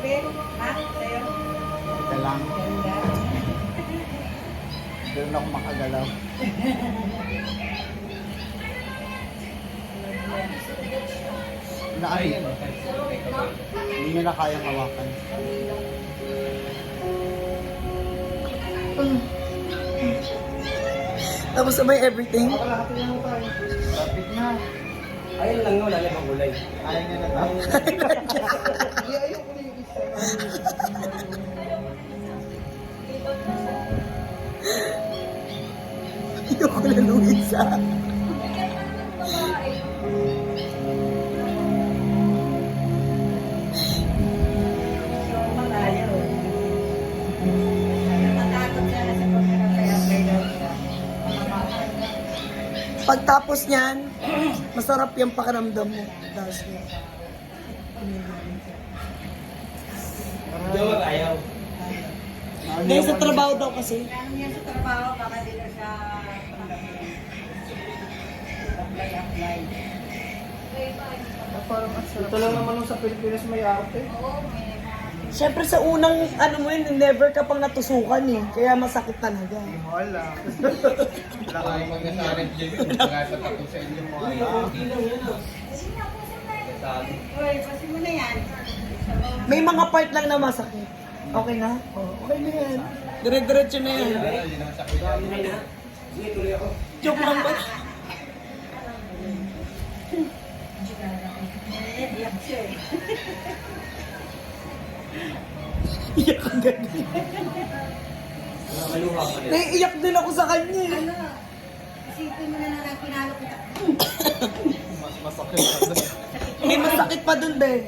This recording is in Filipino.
Ben? Ha? Sa'yo? Ito lang. Ganda. Doon ako makagalaw. Naay. Hindi nila kayang hawakan. Tapos sabay everything. Lapit na. Ayun lang yun, lalabang gulay. Ayaw niya na daw. Ayaw ko na yung isa. Ayoko na nung isa. So, malayo. Kaya matakot siya sa pagkakang kaya may daw siya. Pagtapos niyan, masarap yung pakiramdam mo. That's it. Hindi ako mag-ayaw. Dahil sa trabaho daw kasi. Ano niya sa trabaho, baka dito siya apply. Parang ang sarap. Ito lang naman nung sa Pilipinas may arte. Oo, may Siyempre sa unang ano mo yun, never ka pang natusukan eh. Kaya masakit talaga. Hindi mo alam. Wala kayong Mag-nasarin dyan yun, nagkatatak ko sa inyo mo. Uy, pasi mo na yan. May mga part lang na masakit. Okay na? Oh, okay na yan. Dire-diretso na yan. Hindi naman sakit yan. Sige, tuloy ako. Joke lang ba? Iyak siya eh. Iyak ang ganun. Nakaluha ka rin. Naiiyak din ako sa kanya eh. Ano? Isipin mo na lang pinalo kita. mas masakit. May masakit pa dun, be.